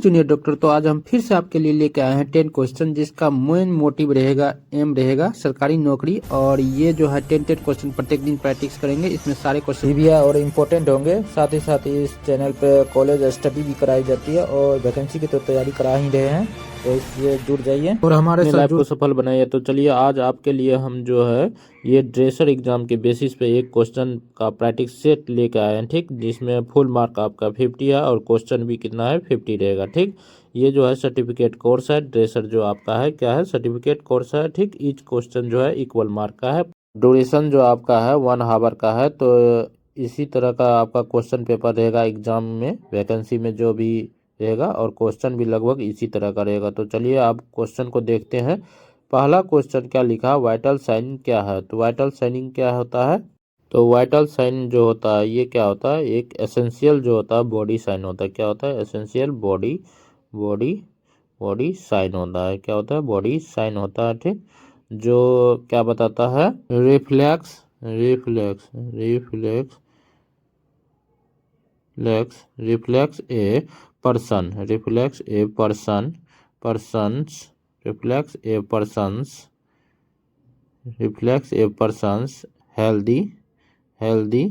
Junior doctor. तो आज हम फिर से आपके लिए लेके आए हैं 10 क्वेश्चन जिसका मेन मोटिव रहेगा, एम रहेगा सरकारी नौकरी। और ये जो है 10 क्वेश्चन प्रत्येक दिन प्रैक्टिस करेंगे। इसमें सारे क्वेश्चन भी और इम्पोर्टेंट होंगे। साथ ही साथ इस चैनल पे कॉलेज स्टडी भी कराई जाती है और वैकेंसी की तो तैयारी करा ही रहे हैं, तो इसलिए जुड़ जाइए और हमारे साथ को सफल बनाइए। तो चलिए आज आपके लिए हम जो है ये ड्रेसर एग्जाम के बेसिस पे एक क्वेश्चन का प्रैक्टिस सेट लेकर आए हैं, ठीक, जिसमें फुल मार्क आपका 50 है और क्वेश्चन भी कितना है 50 रहेगा, ठीक। ये जो है सर्टिफिकेट कोर्स है। ड्रेसर जो आपका है क्या है, सर्टिफिकेट कोर्स है, ठीक। ईच क्वेश्चन जो है इक्वल मार्क का है। ड्यूरेशन जो आपका है 1 आवर का है। तो इसी तरह का आपका क्वेश्चन पेपर रहेगा एग्जाम में, वैकेंसी में जो भी रहेगा, और क्वेश्चन भी लगभग इसी तरह का रहेगा। तो चलिए आप क्वेश्चन को देखते हैं। पहला क्वेश्चन क्या लिखा, वाइटल साइन क्या है। तो वाइटल साइनिंग क्या होता है, तो वाइटल साइन जो होता है ये क्या होता है, एक एसेंशियल जो होता है बॉडी साइन होता है। क्या होता है, essential body body body sign होता है। क्या होता है, बॉडी साइन होता है, ठीक। जो क्या बताता है, reflex reflex reflex reflex a person, reflex A persons reflex A persons healthy healthy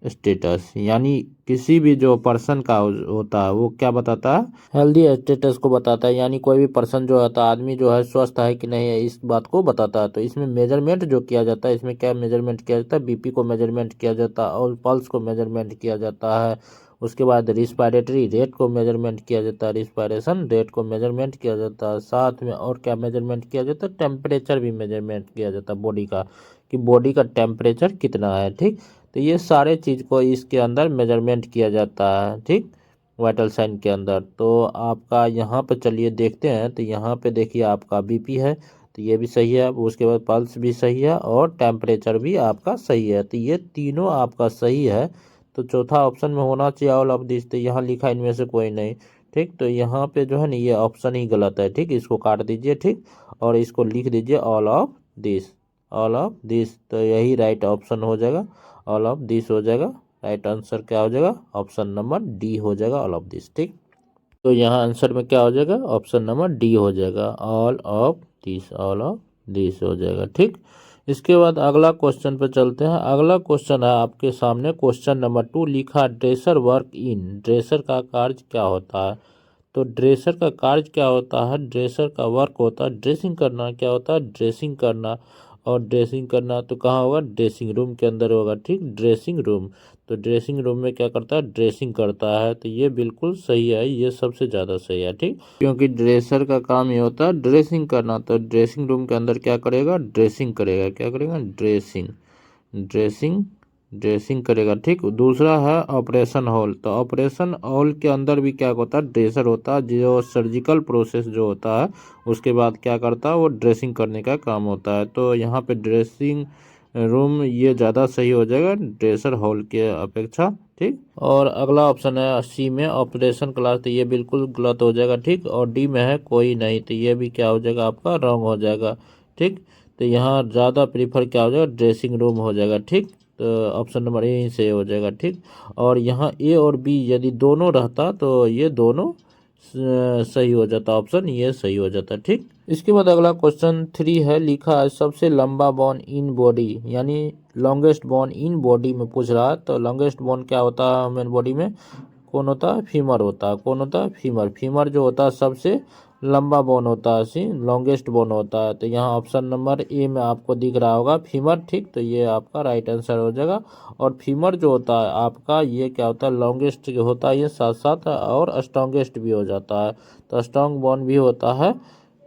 status. यानी किसी भी जो पर्सन का होता है वो क्या बताता है, हेल्दी स्टेटस को बताता है। यानी कोई भी पर्सन जो होता है, आदमी जो है स्वस्थ है कि नहीं है, इस बात को बताता है। तो इसमें मेजरमेंट जो किया जाता है, इसमें क्या मेजरमेंट किया जाता है, बीपी को मेजरमेंट किया जाता है और पल्स को मेजरमेंट किया जाता है। उसके बाद रिस्पायरेटरी रेट को मेजरमेंट किया जाता है, रिस्पायरेशन रेट को मेजरमेंट किया जाता है। साथ में और क्या मेजरमेंट किया जाता है, टेम्परेचर भी मेजरमेंट किया जाता है बॉडी का, कि बॉडी का टेम्परेचर कितना है, ठीक। तो ये सारे चीज़ को इसके अंदर मेजरमेंट किया जाता है, ठीक, वाइटल साइन के अंदर। तो आपका यहाँ पे चलिए देखते हैं। तो यहाँ पे देखिए आपका बीपी है, तो ये भी सही है। उसके बाद पल्स भी सही है और टेम्परेचर भी आपका सही है। तो ये तीनों आपका सही है। तो चौथा ऑप्शन में होना चाहिए ऑल ऑफ दिस। तो यहाँ लिखा इनमें से कोई नहीं, ठीक। तो यहाँ पे जो है ना ये ऑप्शन ही गलत है, ठीक। इसको काट दीजिए, ठीक, और इसको लिख दीजिए all of this, all of this. तो यही राइट ऑप्शन हो जाएगा, ऑल ऑफ दिस हो जाएगा। राइट आंसर क्या हो जाएगा, ऑप्शन नंबर डी हो जाएगा, ऑल ऑफ दिस, ठीक। तो यहाँ आंसर में क्या हो जाएगा, ऑप्शन नंबर डी हो जाएगा, all of this, all of this हो जाएगा, ठीक। इसके बाद अगला क्वेश्चन पे चलते हैं। अगला क्वेश्चन है आपके सामने, क्वेश्चन नंबर 2 लिखा, ड्रेसर वर्क इन। ड्रेसर का कार्य क्या होता है। तो ड्रेसर का कार्य क्या होता है, ड्रेसर का वर्क होता है ड्रेसिंग करना। क्या होता है, ड्रेसिंग करना। और ड्रेसिंग करना तो कहाँ होगा, ड्रेसिंग रूम के अंदर होगा, ठीक, ड्रेसिंग रूम। तो ड्रेसिंग रूम में क्या करता है, ड्रेसिंग करता है। तो ये बिल्कुल सही है, ये सबसे ज़्यादा सही है, ठीक, क्योंकि ड्रेसर का काम ये होता है ड्रेसिंग करना। तो ड्रेसिंग रूम के अंदर क्या करेगा, ड्रेसिंग करेगा। क्या करेगा, ड्रेसिंग ड्रेसिंग ड्रेसिंग करेगा, ठीक। दूसरा है ऑपरेशन हॉल। तो ऑपरेशन हॉल के अंदर भी क्या होता है, ड्रेसर होता है। जो सर्जिकल प्रोसेस जो होता है उसके बाद क्या करता है, वो ड्रेसिंग करने का काम होता है। तो यहाँ पे ड्रेसिंग रूम ये ज़्यादा सही हो जाएगा ड्रेसर हॉल के अपेक्षा, ठीक। और अगला ऑप्शन है सी में ऑपरेशन क्लास। तो ये बिल्कुल गलत हो जाएगा, ठीक। और डी में है कोई नहीं, तो ये भी क्या हो जाएगा, आपका रॉन्ग हो जाएगा, ठीक। तो यहाँ ज़्यादा प्रीफर क्या हो जाएगा, ड्रेसिंग रूम हो जाएगा, ठीक। तो ऑप्शन नंबर ए से हो जाएगा, ठीक। और यहाँ ए और बी यदि दोनों रहता तो ये दोनों सही हो जाता, ऑप्शन ये सही हो जाता, ठीक। इसके बाद अगला क्वेश्चन 3 है, लिखा है सबसे लंबा बोन इन बॉडी, यानी लॉन्गेस्ट बोन इन बॉडी में पूछ रहा है। तो लॉन्गेस्ट बोन क्या होता है ह्यूमन बॉडी में, कौन होता है, फीमर होता है। कौन होता है, फीमर। फीमर जो होता है सबसे लंबा बोन होता है, सी लॉन्गेस्ट बोन होता है। तो यहाँ ऑप्शन नंबर ए में आपको दिख रहा होगा फीमर, ठीक। तो ये आपका राइट आंसर हो जाएगा। और फीमर जो होता है आपका ये क्या होता है, लॉन्गेस्ट जो होता है ये साथ साथ और स्ट्रॉन्गेस्ट भी हो जाता है। तो स्ट्रॉन्ग बोन भी होता है,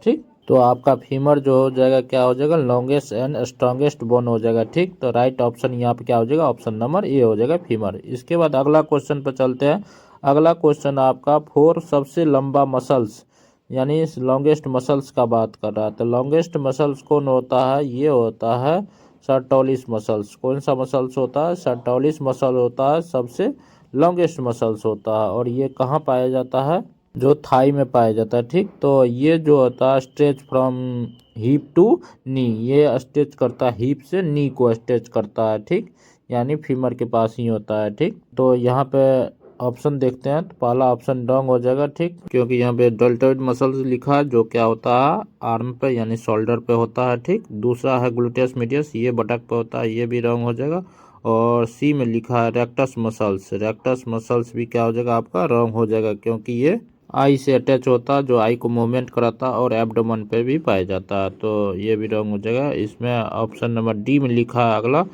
ठीक। तो आपका फीमर जो हो जाएगा क्या हो जाएगा, लॉन्गेस्ट एंड स्ट्रॉन्गेस्ट बोन हो जाएगा, ठीक। तो राइट ऑप्शन यहाँ पे क्या हो जाएगा, ऑप्शन नंबर ए हो जाएगा, फीमर। इसके बाद अगला क्वेश्चन पर चलते हैं। अगला क्वेश्चन आपका 4 सबसे लंबा मसल्स, यानी लॉन्गेस्ट मसल्स का बात कर रहा है। तो लॉन्गेस्ट मसल्स कौन होता है, ये होता है सर्टोलिस मसल्स। कौन सा मसल्स होता है, सर्टोलिस मसल होता है, सबसे लॉन्गेस्ट मसल्स होता है। और ये कहाँ पाया जाता है, जो थाई में पाया जाता है, ठीक। तो ये जो होता है स्ट्रेच फ्रॉम हिप टू नी, ये स्ट्रेच करता है हिप से नी को स्ट्रेच करता है, ठीक। यानी फीमर के पास ही होता है, ठीक। तो यहाँ पे ऑप्शन देखते हैं तो पहला ऑप्शन रॉन्ग हो जाएगा, ठीक, क्योंकि यहाँ पे डेल्टॉइड मसल्स लिखा है जो क्या होता है आर्म पे यानी शोल्डर पे होता है, ठीक। दूसरा है ग्लूटेस मीडियस, ये बटक पे होता है, ये भी रॉन्ग हो जाएगा। और सी में लिखा है रेक्टस मसल्स, रेक्टस मसल्स भी क्या हो जाएगा आपका रॉन्ग हो जाएगा, क्योंकि ये आई से अटैच होता है, जो आई को मूवमेंट कराता है और एब्डोमेन पे भी पाया जाता है, तो ये भी रॉन्ग हो जाएगा। इसमें ऑप्शन नंबर डी में लिखा है अगला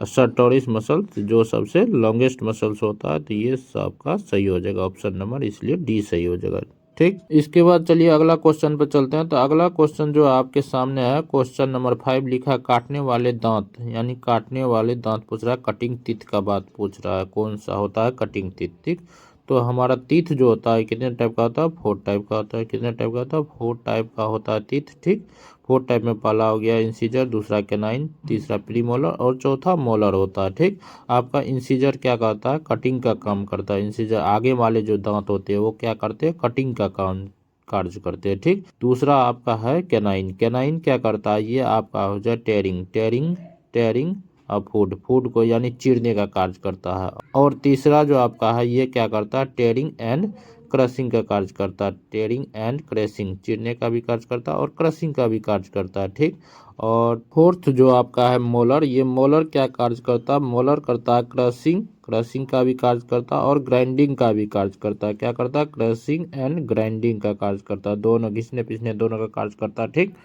सर्टोरिस मसल्स, जो सबसे लॉन्गेस्ट मसल्स होता है, तो ये सबका सही हो जाएगा ऑप्शन नंबर, इसलिए डी सही हो जाएगा, ठीक। इसके बाद चलिए अगला क्वेश्चन पे चलते हैं। तो अगला क्वेश्चन जो आपके सामने है क्वेश्चन नंबर 5 लिखा है काटने वाले दांत, यानी काटने वाले दांत पूछ रहा है, कटिंग टीथ का बात पूछ रहा है, कौन सा होता है कटिंग टीथ, ठीक। तो हमारा टीथ जो होता है कितने टाइप का होता है, 4 टाइप का होता है। कितने टाइप का होता है, 4 टाइप का होता है टीथ, ठीक। 4 टाइप में पहला हो गया इंसीजर, दूसरा कैनाइन, तीसरा प्रीमोलर और चौथा मोलर होता है, ठीक। आपका इंसीजर क्या करता है, कटिंग का काम करता है। इंसीजर आगे वाले जो दांत होते हैं वो क्या करते हैं, कटिंग का काम कार्य करते हैं, ठीक। दूसरा आपका है कैनाइन, कैनाइन क्या करता है, ये आपका हो जाए टेयरिंग, टेयरिंग टेयरिंग और फूड को यानी चीरने का कार्य करता है। और तीसरा जो आपका है ये क्या करता है, टेयरिंग एंड क्रशिंग का कार्य करता है। टेयरिंग एंड क्रशिंग, चीरने का भी कार्य करता है और क्रशिंग का भी कार्य करता है, ठीक। और फोर्थ जो आपका है मोलर, ये मोलर क्या कार्य करता है, मोलर करता है क्रशिंग, क्रशिंग का भी कार्य करता है और ग्राइंडिंग का भी कार्य करता है। क्या करता है, क्रशिंग एंड ग्राइंडिंग का कार्य करता है, दोनों घिसने पिसने दोनों का कार्य करता है, ठीक।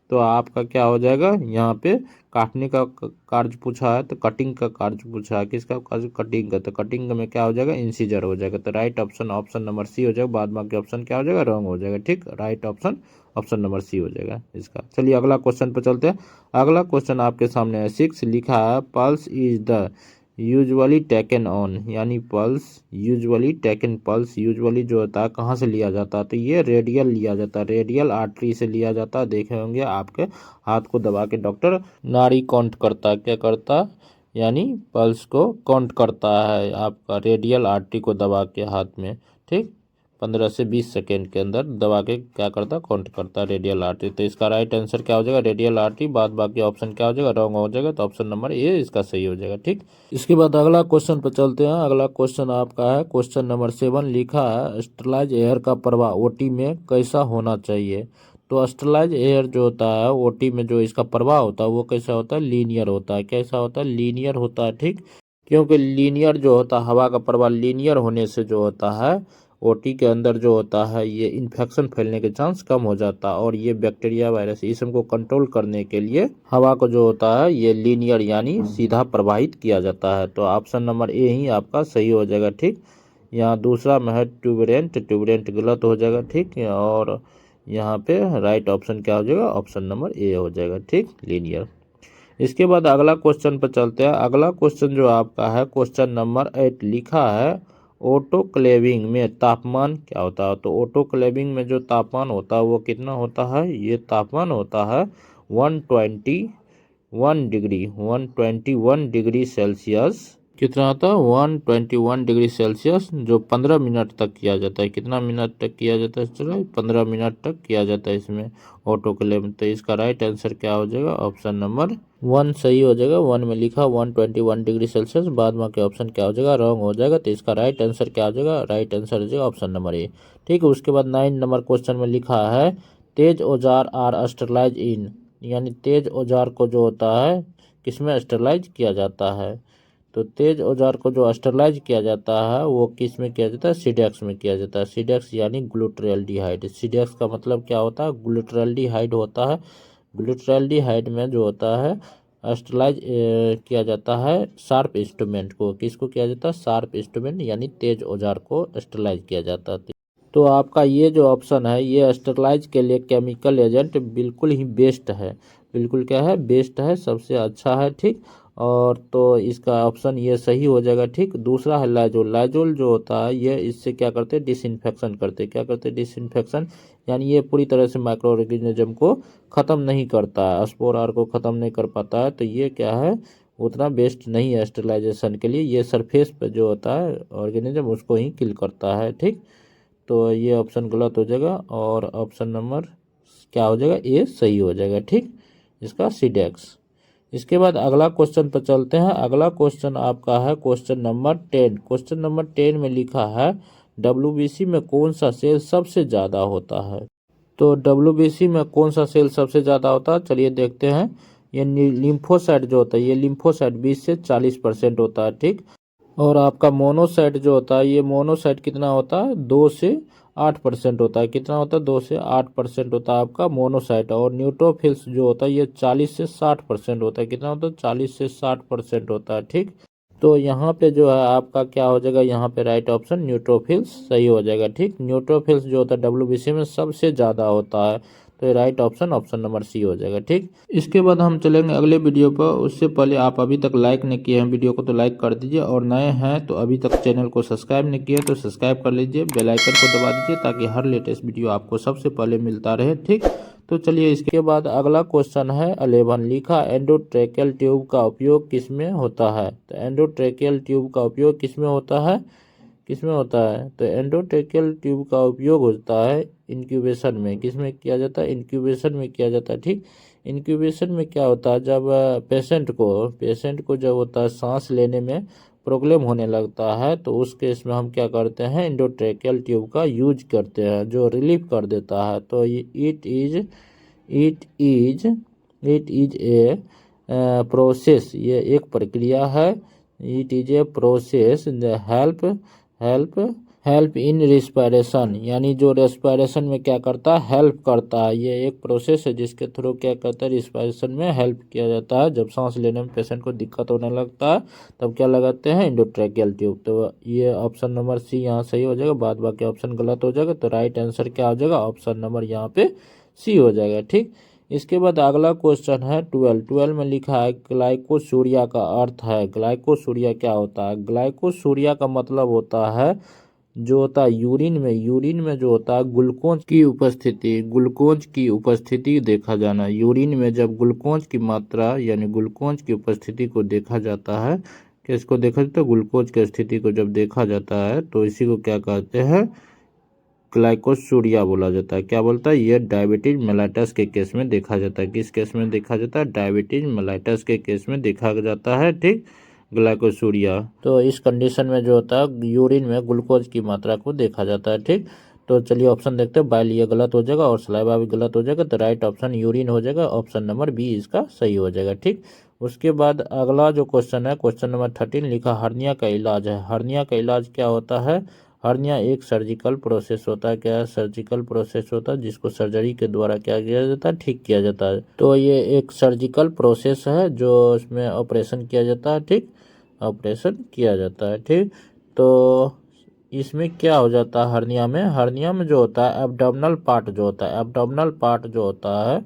तो आपका क्या हो जाएगा, यहाँ पे काटने का कार्य पूछा है तो कटिंग का कार्य पूछा है, किसका कार्य, कटिंग का, तो कटिंग में क्या हो जाएगा, इंसीजर हो जाएगा। तो right option option number C हो जाएगा, बाद बाकी ऑप्शन क्या हो जाएगा, रॉन्ग हो जाएगा, ठीक। Right option option number C हो जाएगा इसका। चलिए अगला क्वेश्चन पर चलते हैं। अगला क्वेश्चन आपके सामने है 6 लिखा है pulse is the usually taken on, यानी pulse usually taken, pulse usually जो होता है कहाँ से लिया जाता है, तो ये रेडियल लिया जाता है, रेडियल आर्टरी से लिया जाता है। देखे होंगे आपके हाथ को दबा के डॉक्टर नाड़ी काउंट करता है, क्या करता है, यानी पल्स को काउंट करता है आपका रेडियल आर्टरी को दबा के हाथ में, ठीक। 15 से 20 सेकेंड के अंदर दबा के क्या करता है, काउंट करता है रेडियल आर्टरी। तो इसका राइट आंसर क्या हो जाएगा, रेडियल आर्टरी, बाद बाकी ऑप्शन क्या हो जाएगा, रॉन्ग हो जाएगा। तो ऑप्शन नंबर ए इसका सही हो जाएगा, ठीक। इसके बाद अगला क्वेश्चन पर चलते हैं। अगला क्वेश्चन आपका है क्वेश्चन नंबर 7 लिखा है स्टरलाइज एयर का प्रवाह ओटी में कैसा होना चाहिए। तो स्टरलाइज एयर जो होता है ओटी में जो इसका प्रवाह होता है वो कैसा होता है, लीनियर होता है। कैसा होता है, लीनियर होता है, ठीक। क्योंकि लीनियर जो होता है हवा का प्रवाह लीनियर होने से जो होता है ओटी के अंदर जो होता है ये इन्फेक्शन फैलने के चांस कम हो जाता है, और ये बैक्टीरिया वायरस इस सबको कंट्रोल करने के लिए हवा को जो होता है ये लीनियर यानी सीधा प्रवाहित किया जाता है। तो ऑप्शन नंबर ए ही आपका सही हो जाएगा, ठीक। यहाँ दूसरा में है ट्यूबरेंट, ट्यूबरेंट गलत हो जाएगा, ठीक। और यहाँ पे राइट ऑप्शन क्या हो जाएगा, ऑप्शन नंबर ए हो जाएगा, ठीक, लीनियर। इसके बाद अगला क्वेश्चन पर चलते हैं। अगला क्वेश्चन जो आपका है क्वेश्चन नंबर 8 लिखा है ऑटोक्लेविंग में तापमान क्या होता है। तो ऑटोक्लेविंग में जो तापमान होता है वो कितना होता है, ये तापमान होता है 121 डिग्री, 121 डिग्री सेल्सियस। कितना होता है, 121 डिग्री सेल्सियस, जो 15 मिनट तक किया जाता है। कितना मिनट तक किया जाता है, चलो 15 मिनट तक किया जाता है इसमें ऑटोक्लेव। तो इसका राइट आंसर क्या हो जाएगा, ऑप्शन नंबर 1 सही हो जाएगा। 1 में लिखा 121 डिग्री सेल्सियस, बाद में के ऑप्शन क्या हो जाएगा, रॉन्ग हो जाएगा। तो इसका राइट आंसर क्या हो जाएगा, राइट आंसर हो जाएगा ऑप्शन नंबर ए, ठीक है। उसके बाद 9 नंबर क्वेश्चन में लिखा है तेज औजार आर स्टरलाइज इन, यानी तेज औजार को जो होता है किसमें स्टरलाइज किया जाता है। तो तेज औजार को जो स्टरलाइज किया जाता है वो किस में किया जाता है, सीडेक्स में किया जाता है। सीडेक्स यानी ग्लूटरल्डिहाइड, सीडेक्स का मतलब क्या होता है, ग्लूटरल्डिहाइड होता है। ग्लूटरल्डिहाइड में जो होता है स्टरलाइज किया जाता है शार्प इंस्ट्रूमेंट को, किसको किया जाता है, शार्प इंस्ट्रूमेंट यानी तेज औजार को स्टरलाइज किया जाता है। तो आपका ये जो ऑप्शन है ये स्टरलाइज के लिए केमिकल एजेंट बिल्कुल ही बेस्ट है, बिल्कुल क्या है, बेस्ट है, सबसे अच्छा है, ठीक। और तो इसका ऑप्शन ये सही हो जाएगा, ठीक। दूसरा है लाइजोल, लाइजोल जो होता है ये इससे क्या करते हैं, डिसइंफेक्शन करते हैं। क्या करते हैं, डिसइंफेक्शन, यानी ये पूरी तरह से माइक्रो ऑर्गेनिज्म को ख़त्म नहीं करता है, स्पोर आर को ख़त्म नहीं कर पाता है। तो ये क्या है, उतना बेस्ट नहीं है स्टेरिलाइजेशन के लिए। ये सरफेस पे जो होता है ऑर्गेनिज्म उसको ही किल करता है, ठीक। तो ये ऑप्शन गलत हो जाएगा और ऑप्शन नंबर क्या हो जाएगा, ए सही हो जाएगा, ठीक। इसका सीडेक्स, इसके बाद अगला क्वेश्चन पर चलते हैं। अगला क्वेश्चन आपका है क्वेश्चन नंबर 10। क्वेश्चन नंबर 10 में लिखा है WBC में कौन सा सेल सबसे ज़्यादा होता है। तो WBC में कौन सा सेल सबसे ज़्यादा होता है, चलिए देखते हैं। ये लिम्फोसाइट जो होता है, ये लिम्फोसाइट 20 से 40% होता है, ठीक। और आपका मोनोसाइट जो होता है, ये मोनोसाइट कितना होता है, 2 से 8% होता है। कितना होता है, 2 से 8% होता है आपका मोनोसाइट। और न्यूट्रोफिल्स जो होता है ये 40 से 60% होता है। कितना होता है, 40 से 60% होता है, ठीक। तो यहाँ पे जो है आपका क्या हो जाएगा, यहाँ पे राइट ऑप्शन न्यूट्रोफिल्स सही हो जाएगा, ठीक। न्यूट्रोफिल्स जो होता है WBC में सबसे ज़्यादा होता है, तो right option option number C हो जाएगा, ठीक। इसके बाद हम चलेंगे अगले वीडियो पर। उससे पहले आप अभी तक लाइक नहीं किए हैं वीडियो को तो लाइक कर दीजिए, और नए हैं तो अभी तक चैनल को सब्सक्राइब नहीं किए तो सब्सक्राइब कर लीजिए, बेल आइकन को दबा दीजिए ताकि हर लेटेस्ट वीडियो आपको सबसे पहले मिलता रहे, ठीक। तो चलिए इसके बाद अगला क्वेश्चन है 11। लिखा एंडोट्रेकियल ट्यूब का उपयोग किसमें होता है। तो एंडोट्रेकियल ट्यूब का उपयोग किसमें होता है, किसमें होता है। तो एंडोट्रेकियल ट्यूब का उपयोग होता है इंक्यूबेशन में। किसमें किया जाता है, इंक्यूबेशन में किया जाता है, ठीक। इंक्यूबेशन में क्या होता है, जब पेशेंट को जब होता है सांस लेने में प्रॉब्लम होने लगता है तो उस केस में हम क्या करते हैं, एंडोट्रेकियल ट्यूब का यूज करते हैं जो रिलीफ कर देता है। तो इट इज ए प्रोसेस, ये एक प्रक्रिया है। It is a process help help in respiration, यानी जो रेस्पायरेशन में क्या करता है, हेल्प करता है। ये एक प्रोसेस है जिसके थ्रू क्या करता है, रिस्पायरेशन में हेल्प किया जाता है। जब सांस लेने में पेशेंट को दिक्कत होने लगता है तब क्या लगाते हैं, एंडोट्रेकियल ट्यूब। तो ये ऑप्शन नंबर सी यहाँ सही हो जाएगा, बाद बाकी ऑप्शन गलत हो जाएगा। तो राइट आंसर क्या हो जाएगा, ऑप्शन नंबर यहाँ पे सी हो जाएगा, ठीक। इसके बाद अगला क्वेश्चन है 12 में लिखा है ग्लाइकोसूरिया का अर्थ है। ग्लाइकोसूरिया क्या होता है। ग्लाइकोसूरिया का मतलब होता है जो होता है यूरिन में जो होता है ग्लूकोज की उपस्थिति देखा जाना। यूरिन में जब ग्लूकोज की मात्रा यानी ग्लूकोज की उपस्थिति को देखा जाता है, किसको देखा जाता है, ग्लूकोज की स्थिति को जब देखा जाता है तो इसी को क्या कहते हैं, ग्लाइकोसूरिया बोला जाता है। क्या बोलता है, ये डायबिटीज मेलाइटस के केस में देखा जाता है। किस केस में देखा जाता है, डायबिटीज मेलाइटस के केस में देखा जाता है, ठीक, ग्लाइकोसूरिया। तो इस कंडीशन में जो होता है यूरिन में ग्लूकोज की मात्रा को देखा जाता है, ठीक। तो चलिए ऑप्शन देखते हैं। बाइल ये गलत हो जाएगा और सलाइवा भी गलत हो जाएगा, तो राइट ऑप्शन यूरिन हो जाएगा, ऑप्शन नंबर बी इसका सही हो जाएगा, ठीक। उसके बाद अगला जो क्वेश्चन है क्वेश्चन नंबर 13 लिखा हर्निया का इलाज है। हर्निया का इलाज क्या होता है। हर्निया एक सर्जिकल प्रोसेस होता है। क्या सर्जिकल प्रोसेस होता है जिसको सर्जरी के द्वारा क्या किया जाता है, ठीक किया जाता है। तो ये एक सर्जिकल प्रोसेस है जो इसमें ऑपरेशन किया जाता है, ठीक, ऑपरेशन किया जाता है, ठीक। तो इसमें क्या हो जाता है, हर्निया में जो होता है एब्डोमिनल पार्ट जो होता है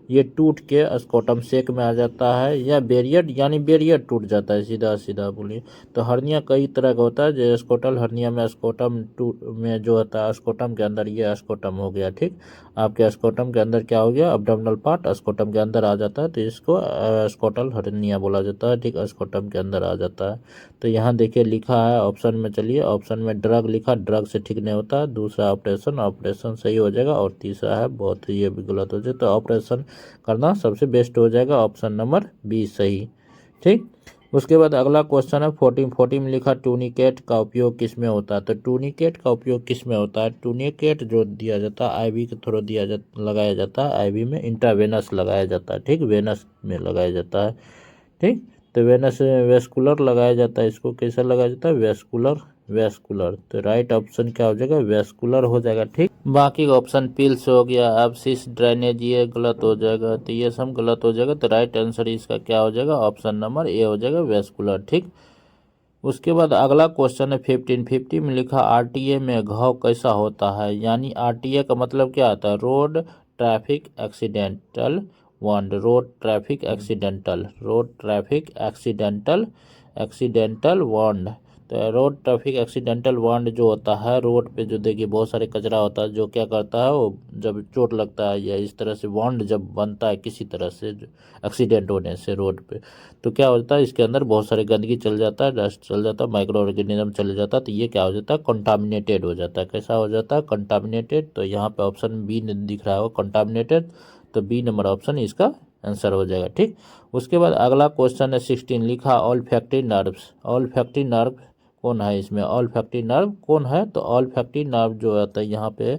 ये टूट के स्कोटम सेक में आ जाता है, या बैरियर टूट जाता है, सीधा सीधा बोलिए। तो हर्निया कई तरह का होता है, जो स्कोटल हर्निया में स्कोटम में जो होता है स्कोटम के अंदर ये स्कोटम हो गया, ठीक। आपके स्कोटम के अंदर क्या हो गया, अब्डोमिनल पार्ट स्कोटम के अंदर आ जाता है तो इसको स्कोटल हर्निया बोला जाता है, ठीक, स्कोटम के अंदर आ जाता है। तो यहाँ देखिए लिखा है ऑप्शन में, चलिए ऑप्शन में ड्रग लिखा, ड्रग से ठीक नहीं होता। दूसरा ऑपरेशन सही हो जाएगा, और तीसरा है बहुत ये भी गलत हो जाए, तो ऑपरेशन करना सबसे बेस्ट हो जाएगा, ऑप्शन नंबर बी सही, ठीक। उसके बाद अगला क्वेश्चन है 14 में लिखा टूनिकेट का उपयोग किस में होता है। तो टूनिकेट का उपयोग किस में होता है। टूनिकेट जो दिया जाता है आईवी के थ्रू लगाया जाता है। आईवी में इंट्रावेनस लगाया जाता है, ठीक, वेनस में लगाया जाता है, ठीक। तो वेनस वेस्कुलर लगाया जाता है, इसको कैसे लगाया जाता है, वेस्कुलर। तो राइट ऑप्शन क्या हो जाएगा, वेस्कुलर हो जाएगा, ठीक। बाकी ऑप्शन पिल्स हो गया, एब्सिस, ड्रेनेज ये गलत हो जाएगा, तो ये सब गलत हो जाएगा। तो राइट आंसर इसका क्या हो जाएगा, ऑप्शन नंबर ए हो जाएगा, वेस्कुलर, ठीक। उसके बाद अगला क्वेश्चन है 15 में लिखा आरटीए में घाव कैसा होता है। यानी आरटीए का मतलब क्या आता है, रोड ट्रैफिक एक्सीडेंटल वार्ड। तो रोड ट्रैफिक एक्सीडेंटल वार्ड जो होता है, रोड पे जो देखिए बहुत सारे कचरा होता है जो क्या करता है, वो जब चोट लगता है या इस तरह से वार्ड जब बनता है किसी तरह से एक्सीडेंट होने से रोड पे, तो क्या होता है इसके अंदर बहुत सारे गंदगी चल जाता है, डस्ट चल जाता है, माइक्रो ऑर्गेनिज्म चले जाता है, तो ये क्या हो जाता है, कंटामिनेटेड हो जाता है। कैसा हो जाता है, कंटामिनेटेड। तो यहाँ पे ऑप्शन बी दिख रहा होगा कंटामिनेटेड, तो बी नंबर ऑप्शन इसका आंसर हो जाएगा। ठीक, उसके बाद अगला क्वेश्चन है 16, लिखा ऑल्फैक्टरी नर्व्स। ऑल्फैक्टरी नर्व कौन है इसमें, ऑल्फैक्टरी नर्व कौन है, तो ऑल्फैक्टरी नर्व जो होता है यहाँ पे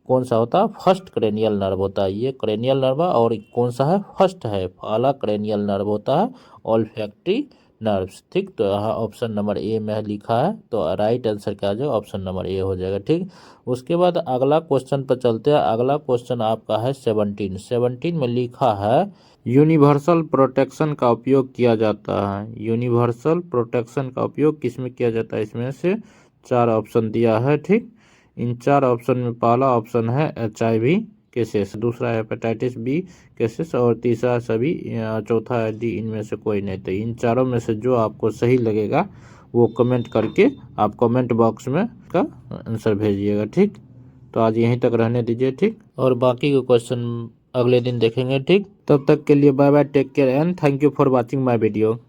कौन सा होता है, फर्स्ट क्रेनियल नर्व होता है। ये क्रेनियल नर्व है और कौन सा है, फर्स्ट है, पहला क्रेनियल नर्व होता है ऑल्फैक्टरी नर्व्स। ठीक, तो यहाँ ऑप्शन नंबर ए में लिखा है, तो राइट आंसर क्या आ जाएगा, ऑप्शन नंबर ए हो जाएगा। ठीक, उसके बाद अगला क्वेश्चन पर चलते हैं। अगला क्वेश्चन आपका है 17 में लिखा है यूनिवर्सल प्रोटेक्शन का उपयोग किया जाता है। यूनिवर्सल प्रोटेक्शन का उपयोग किस में किया जाता है, इसमें से 4 ऑप्शन दिया है। ठीक, इन 4 ऑप्शन में पहला ऑप्शन है HIV केसेस, दूसरा है हेपेटाइटिस बी केसेस और तीसरा सभी, चौथा है डी, इनमें से कोई नहीं। तो इन चारों में से जो आपको सही लगेगा वो कमेंट करके आप कमेंट बॉक्स में का आंसर भेजिएगा। ठीक, तो आज यहीं तक रहने दीजिए। ठीक, और बाकी के क्वेश्चन अगले दिन देखेंगे। ठीक, तब तक के लिए bye bye, take care and thank you for watching my video.